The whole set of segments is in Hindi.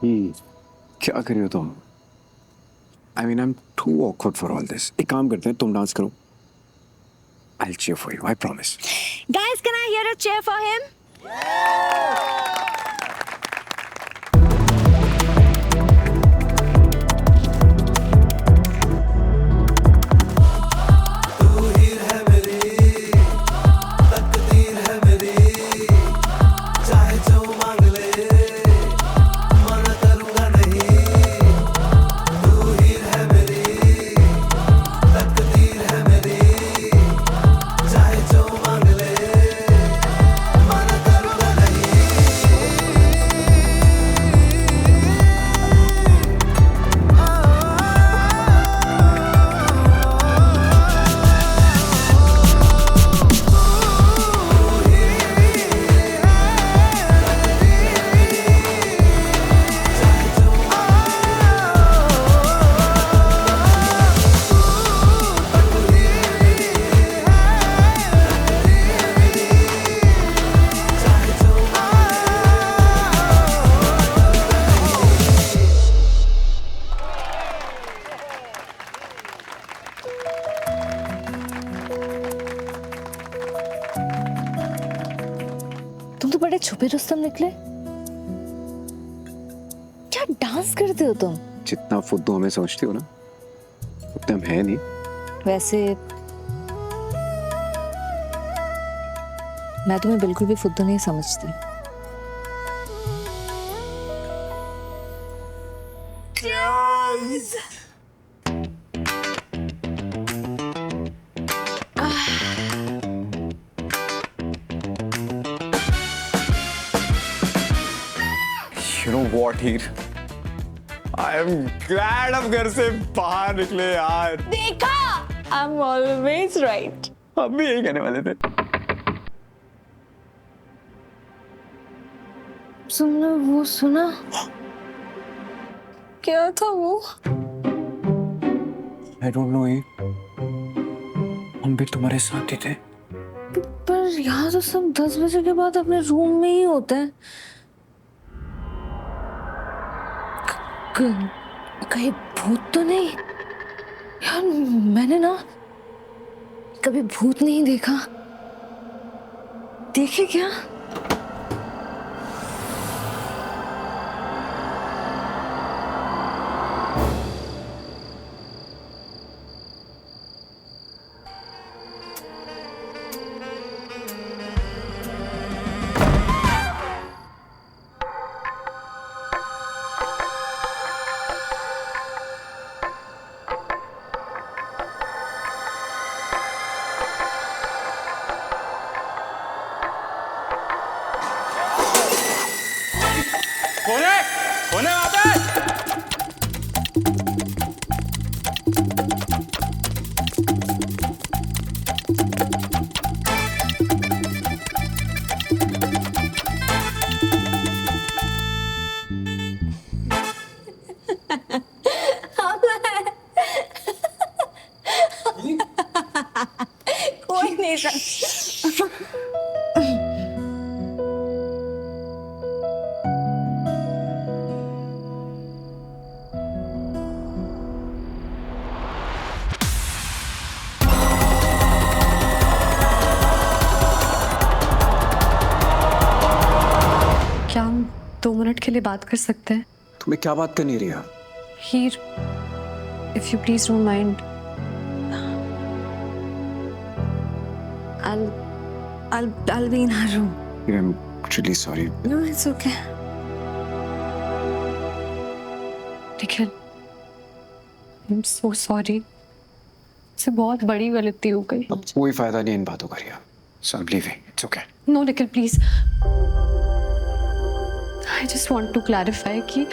क्या कर रही हो तुम? I mean I am too awkward for all this. एक काम करते हैं, तुम डांस करो. I'll cheer for you, I promise. Guys, can I hear a cheer for him? तुम तो बड़े छुपे रुस्तम निकले. क्या डांस करते हो तुम? जितना फुद्दू हमें समझती हो ना, उतना हम है नहीं. वैसे मैं तुम्हें बिल्कुल भी फुद्दू नहीं समझती. You know what, Heer? I am glad हम घर से बाहर निकले यार. देखा? I'm always right. हम भी यही कहने वाले थे. तुमने वो सुना? क्या था वो? I don't know, Heer. हम भी तुम्हारे साथ ही थे. पर यहाँ तो सब 10 बजे के बाद अपने रूम में ही होते हैं. कहीं भूत तो नहीं? यार मैंने ना कभी भूत नहीं देखा. देखे क्या? कौन है वहाँ पे? कोई नहीं सर. क्या हम 2 मिनट के लिए बात कर सकते हैं? तुम्हें क्या बात करनी रही है? हीर, if you please don't mind, I'll be in her room. I'm really sorry. No, it's okay. Nikhil, I'm so sorry. इससे बहुत बड़ी गलती हो गई. अब कोई फायदा नहीं इन बातों का रिया. So I'm leaving. It's okay. No, Nikhil, please. I just want to clarify कि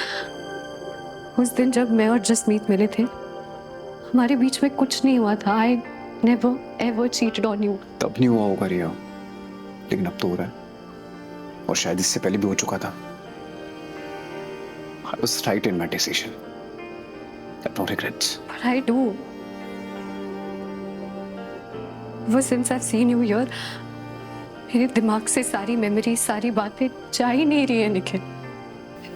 उस दिन जब मैं और जसमीत मिले थे, हमारे बीच में कुछ नहीं हुआ था. I never ever cheated on you. तब नहीं हुआ होगा रिया, लेकिन अब तो हो रहा है. और शायद इससे पहले भी हो चुका था. I was right in my decision. I have no regrets. But I do. Ever since I've seen you here, मेरे दिमाग से सारी मेमोरी, सारी बातें जा ही नहीं रही है निखिल.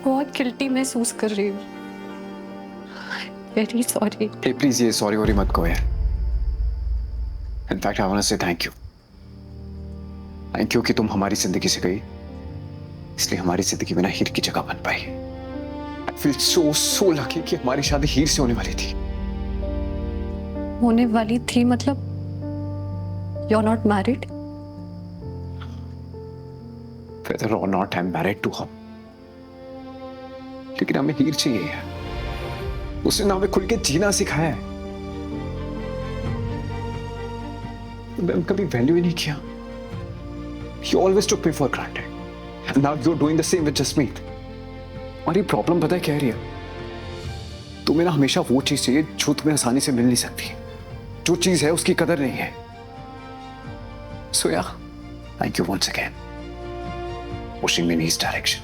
बहुत गिल्टी महसूस कर रही हूँ। Very sorry. प्लीज ये सॉरी वॉरी मत कहो यार। इनफैक्ट आई वांट टू से थैंक यू। थैंक यू कि तुम हमारी जिंदगी से गई, इसलिए हमारी जिंदगी में ना हीर की जगह बन पाई। आई फील सो लकी कि हमारी शादी हीर से होने वाली थी। होने वाली थी मतलब? You are not married? Whether or not I'm married to her, लेकिन हमें हीर चाहिए यार। उसने ना हमें खुल के जीना सिखाया है, मैंने कभी वैल्यू ही नहीं किया। You always took me for granted, and now you're doing the same with Jasmeet. और ये प्रॉब्लम पता है क्या है रिया? तुम्हें ना हमेशा वो चीज चाहिए जो तुम्हें आसानी से मिल नहीं सकती। जो चीज है उसकी कदर नहीं है। So yeah, thank you once again, pushing me in his direction.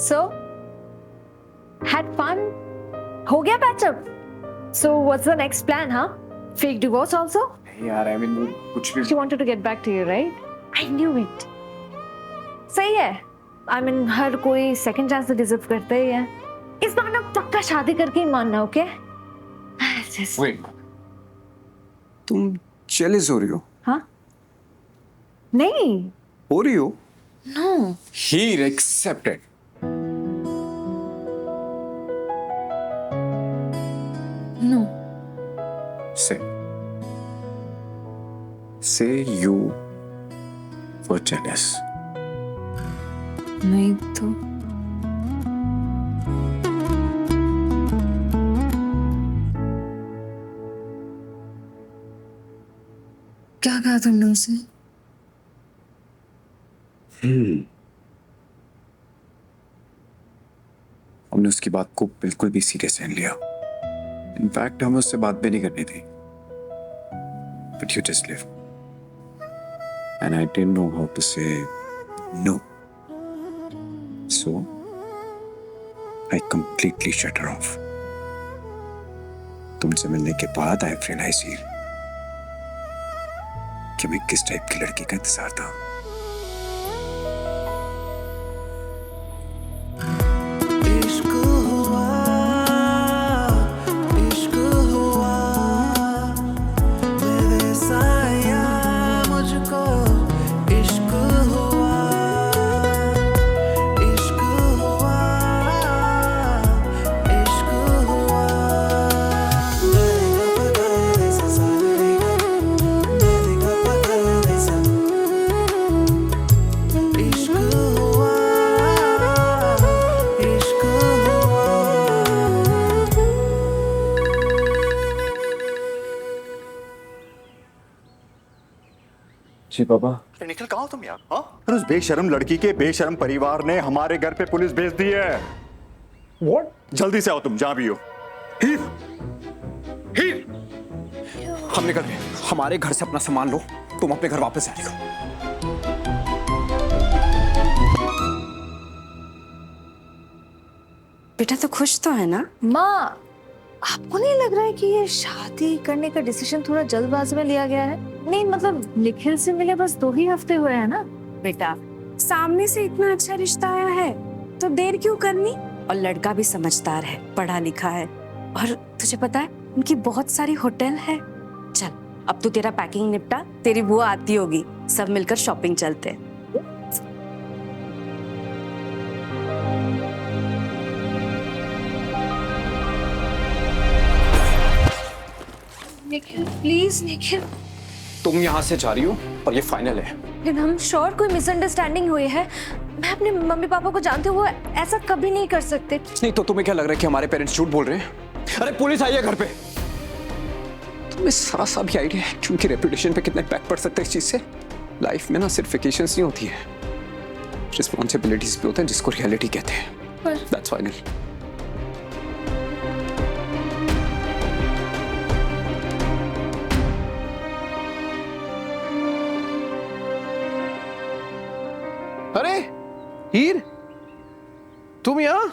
So, had fun? हो गया patch up? So, what's the next plan, huh? Fake divorce also? यार I mean कुछ भी। She wanted to get back to you, right? I knew it. सही है। I mean हर कोई second chance तो deserve करता ही है। इस बार ना पक्का शादी करके ही मानना, ओके? Wait, तुम jealous हो रही हो? हाँ? नहीं। हो रही हो? No. Here accepted. No. Say you were jealous. नहीं तो। क्या कहा तुमने उसे? हमने उसकी बात को बिल्कुल भी सीरियस नहीं लिया। इनफैक्ट हमें उससे बात भी नहीं करनी थी। But you just live. And I didn't know how to say no. So I completely shut her off. तुमसे मिलने के बाद I realized कि मैं किस टाइप की लड़की का इंतजार था। जी पापा। निकल कहाँ हो तुम यार? हाँ? उस बेशर्म लड़की के बेशर्म परिवार ने हमारे घर पे पुलिस भेज दी है। What? जल्दी से आओ तुम जहां भी हो। हीर, हीर, हम निकल रहे हैं। हमारे घर से अपना सामान लो, तुम अपने घर वापस जाने को। बेटा तो खुश तो है ना? माँ, आपको नहीं लग रहा है कि ये शादी करने का डिसीजन थोड़ा जल्दबाजी में लिया गया है? नहीं मतलब निखिल से मिले बस 2 ही हफ्ते हुए हैं ना। बेटा सामने से इतना अच्छा रिश्ता आया है तो देर क्यों करनी? और लड़का भी समझदार है, पढ़ा लिखा है, और तुझे पता है उनकी बहुत सारी होटल है। चल अब तू तेरा पैकिंग निपटा, तेरी बुआ आती होगी, सब मिलकर शॉपिंग चलते हैं। निखिल प्लीज निखिल। तुम यहाँ से जा रही हो और ये फाइनल है। लेकिन हम श्योर कोई मिसअंडरस्टैंडिंग हुई है। मैं अपने मम्मी पापा को जानती हूँ, वो ऐसा कभी नहीं कर सकते। नहीं तो तुम्हें क्या लग रहा है कि हमारे पेरेंट्स झूठ बोल रहे हैं? अरे पुलिस आई है घर पे। तुम्हें सा भी आइडिया है कि उनकी रेपुटेशन पे कितना इम्पैक्ट पड़ सकता है इस चीज से? लाइफ में ना सिर्फ वेकेशंस नहीं होती है, रिस्पॉन्सिबिलिटीज भी होते हैं जिसको रियलिटी कहते हैं। That's final. अरे हीर, तुम यहाँ?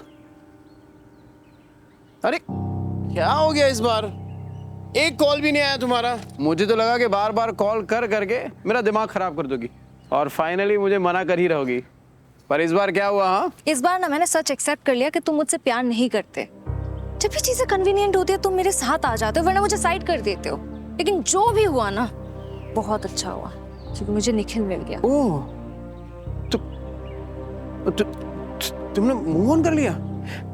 अरे क्या हो गया इस बार? एक कॉल भी नहीं आया तुम्हारा। मुझे तो लगा कि बार बार कॉल कर करके मेरा दिमाग खराब कर दोगी और फाइनली मुझे मना कर ही रहोगी। पर इस बार क्या हुआ? हाँ, इस बार ना मैंने सच एक्सेप्ट कर लिया कि तुम मुझसे प्यार नहीं करते। जब भी चीजें कन्वीनियंट होती है तुम मेरे साथ आ जाते हो, वरना मुझे साइड कर देते हो। लेकिन जो भी हुआ ना, बहुत अच्छा हुआ क्योंकि मुझे निखिल मिल गया। ओह, तुमने मूव ऑन कर लिया?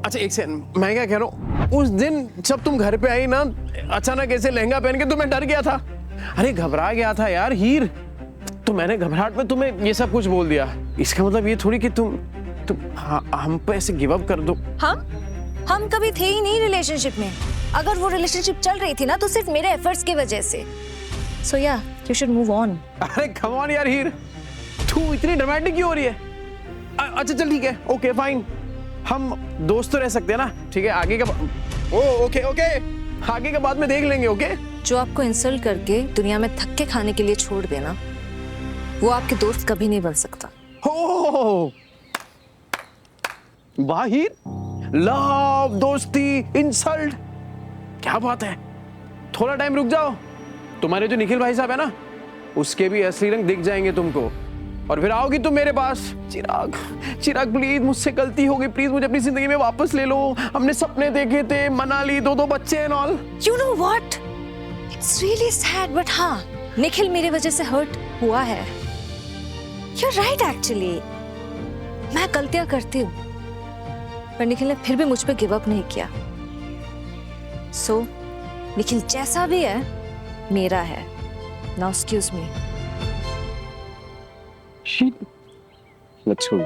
अच्छा एक सेकंड, मैं क्या कह रहा हूँ, उस दिन जब तुम घर पे आई ना, अचानक ऐसे लहंगा पहन के तो मैं डर गया था। अरे घबरा गया था यार हीर, तो मैंने घबराहट में तुम्हें ये सब कुछ बोल दिया। इसका मतलब ये थोड़ी कि तुम हम पे ऐसे गिव अप कर दो। हम कभी थे ही नहीं रिलेशनशिप में। अगर वो रिलेशनशिप चल रही थी ना तो सिर्फ मेरे एफर्ट्स की वजह से। सो या यू शुड मूव ऑन। अरे कम ऑन यार हीर, तू इतनी ड्रामेटिक क्यों हो रही है? अच्छा चल ठीक है, ओके फाइन, हम दोस्त तो रह सकते हैं ना। ठीक है, आगे का ओके आगे का बाद में देख लेंगे। ओके, जो आपको इंसल्ट करके दुनिया में धक्के खाने के लिए छोड़ देना, वो आपके दोस्त कभी नहीं बन सकता। हो वाह हीर, लव, दोस्ती, इंसल्ट, क्या बात है। थोड़ा टाइम रुक जाओ, तुम्हारे जो निखिल भाई साहब है ना, उसके भी असली रंग दिख जाएंगे तुमको और फिर आओगी तुम मेरे पास। चिराग प्लीज, मुझसे गलती हो गई, प्लीज मुझे अपनी जिंदगी में वापस ले लो। हमने सपने देखे थे, मनाली, दो बच्चे and all. You know what? It's really sad, but हाँ, निखिल मेरी वजह से हर्ट हुआ है। You're right actually. मैं गलतियां करती हूँ, पर निखिल ने फिर भी मुझ पे गिव अप नहीं किया। So, निखिल जैसा भी है, मेरा है। Now excuse me. Let's go.